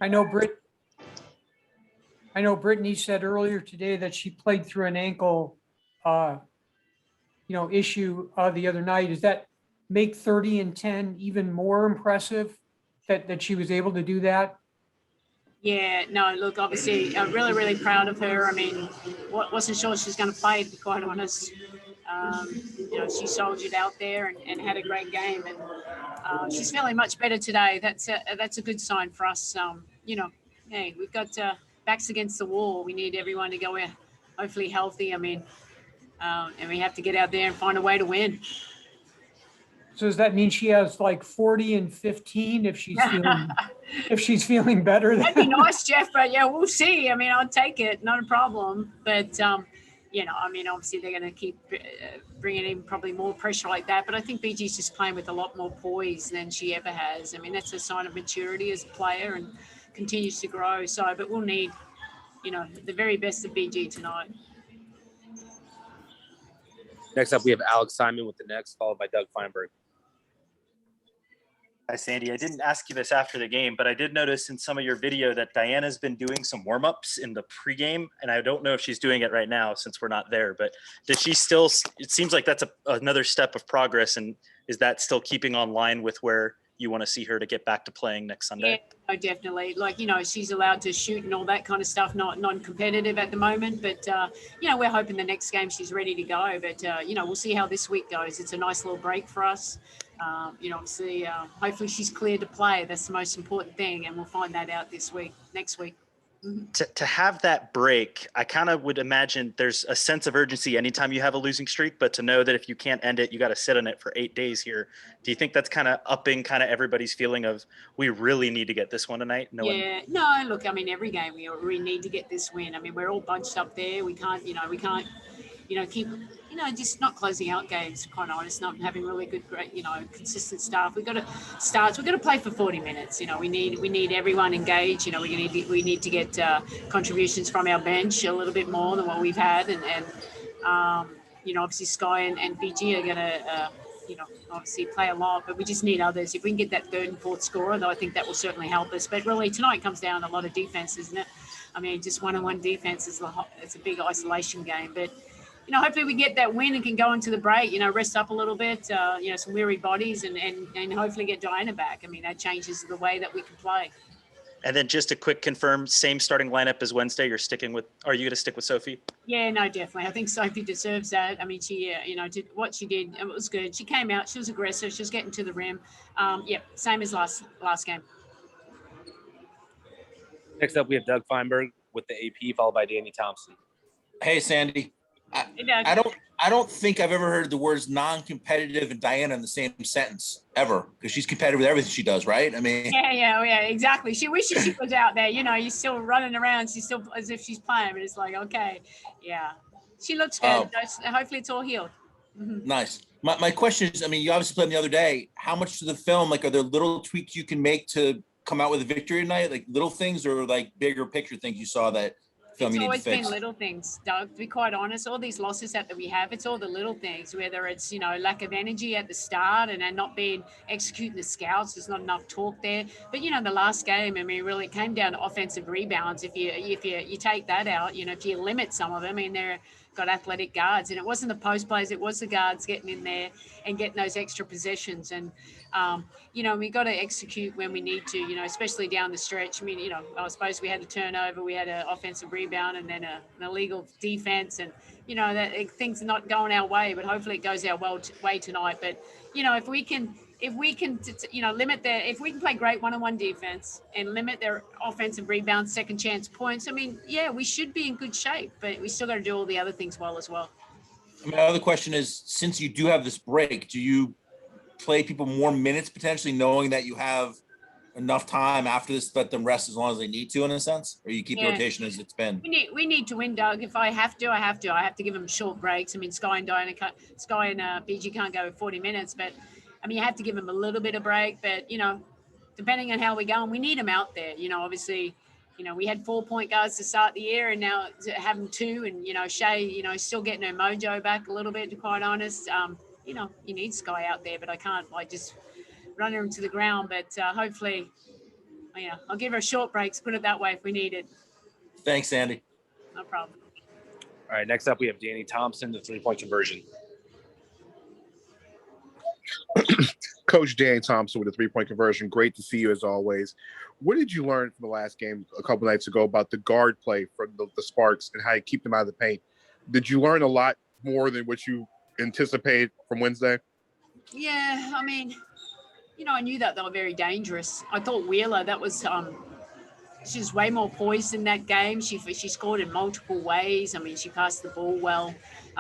I know Brittany said earlier today that she played through an ankle, issue the other night. Does that make 30 and 10 even more impressive that she was able to do that? Yeah, no, look, obviously, I'm really, really proud of her. I mean, wasn't sure she was going to play, to be quite honest. She soldiered out there and had a great game, and she's feeling much better today. That's a good sign for us. Hey, we've got backs against the wall. We need everyone to go in, hopefully healthy. I mean, and we have to get out there and find a way to win. So does that mean she has like 40 and 15 if she's feeling better? That'd be nice, Jeff, but yeah, we'll see. I mean, I'll take it, not a problem. But obviously they're going to keep bringing in probably more pressure like that. But I think BG's just playing with a lot more poise than she ever has. I mean, that's a sign of maturity as a player and continues to grow. So, but we'll need, the very best of BG tonight. Next up, we have Alex Simon with the Knicks, followed by Doug Feinberg. Hi, Sandy. I didn't ask you this after the game, but I did notice in some of your video that Diana's been doing some warm-ups in the pregame, and I don't know if she's doing it right now since we're not there, but does she still – it seems like that's another step of progress, and is that still keeping on line with where you want to see her to get back to playing next Sunday? Yeah, definitely. Like, she's allowed to shoot and all that kind of stuff, not non-competitive at the moment, but, we're hoping the next game she's ready to go, but, we'll see how this week goes. It's a nice little break for us. Obviously, hopefully she's cleared to play. That's the most important thing, and we'll find that out next week. To have that break, I kind of would imagine there's a sense of urgency anytime you have a losing streak, but to know that if you can't end it, you got to sit on it for 8 days here. Do you think that's kind of upping kind of everybody's feeling of we really need to get this one tonight? No, look, I mean, every game we need to get this win. I mean, we're all bunched up there. We can't keep, just not closing out games, quite honest, not having really good, great, consistent staff. We've got to play for 40 minutes. We need everyone engaged. We need to get contributions from our bench a little bit more than what we've had. And obviously Sky and BG are going to, obviously play a lot, but we just need others. If we can get that third and fourth scorer, though, I think that will certainly help us. But really tonight comes down to a lot of defense, isn't it? I mean, just one-on-one defense it's a big isolation game, but hopefully we get that win and can go into the break, rest up a little bit, some weary bodies and hopefully get Diana back. I mean, that changes the way that we can play. And then just a quick confirm, same starting lineup as Wednesday. Are you going to stick with Sophie? Yeah, no, definitely. I think Sophie deserves that. I mean, she, did what she did. It was good. She came out. She was aggressive. She was getting to the rim. Same as last game. Next up, we have Doug Feinberg with the AP, followed by Danny Thompson. Hey, Sandy. I don't think I've ever heard the words non-competitive and Diana in the same sentence ever, because she's competitive with everything she does, right? I mean, yeah, exactly. She wishes she was out there. You're still running around. She's still as if she's playing, but it's like, okay, yeah, she looks good. Hopefully, it's all healed. Mm-hmm. Nice. My question is, I mean, you obviously played them the other day. How much to the film? Like, are there little tweaks you can make to come out with a victory tonight? Like little things, or like bigger picture things you saw that? It's always been little things, Doug, to be quite honest. All these losses that we have, it's all the little things, whether it's, lack of energy at the start and not being executing the scouts. There's not enough talk there. But, the last game, I mean, really it came down to offensive rebounds. If you take that out, if you limit some of them, I mean, they're got athletic guards, and it wasn't the post plays, it was the guards getting in there and getting those extra possessions. And, we got to execute when we need to, especially down the stretch. I mean, I suppose we had a turnover, we had an offensive rebound, and then an illegal defense, and, that things are not going our way, but hopefully it goes our way tonight. But, if we can if we can play great one-on-one defense and limit their offensive rebounds, second chance points, I mean, yeah, we should be in good shape, but we still got to do all the other things well as well. My other question is, since you do have this break, do you play people more minutes potentially, knowing that you have enough time after this to let them rest as long as they need to, in a sense, or you keep the rotation as it's been? We need to win, Doug. If I have to, I have to give them short breaks. I mean, Sky and BG can't go 40 minutes, but I mean, you have to give them a little bit of break. But depending on how we go, and we need them out there. Obviously, we had 4 point guards to start the year, and now having 2, and Shay, still getting her mojo back a little bit, to be quite honest. You need Sky out there, but I can't just run her into the ground. But hopefully, Yeah, I'll give her short breaks. Put it that way if we need it. Thanks, Andy. No problem. All right, next up we have Danny Thompson, the 3-point conversion. Coach Dan Thompson with a 3-point conversion. Great to see you as always. What did you learn from the last game a couple nights ago about the guard play from the Sparks and how you keep them out of the paint? Did you learn a lot more than what you anticipated from Wednesday? Yeah, I mean, I knew that they were very dangerous. I thought Wheeler, that was she's way more poised in that game. She scored in multiple ways. I mean, she passed the ball well.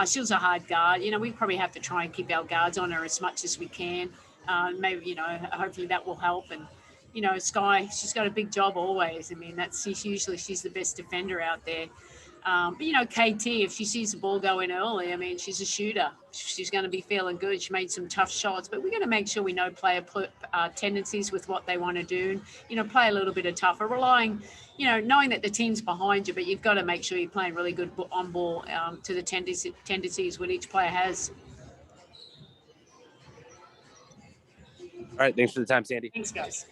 She was a hard guard. We probably have to try and keep our guards on her as much as we can. Maybe, hopefully that will help. And, Sky, she's got a big job always. I mean, she's the best defender out there. But, KT, if she sees the ball go in early, I mean, she's a shooter. She's going to be feeling good. She made some tough shots, but we're going to make sure we know player tendencies with what they want to do. Play a little bit of tougher, relying, knowing that the team's behind you, but you've got to make sure you're playing really good on ball to the tendencies what each player has. All right, thanks for the time, Sandy. Thanks, guys.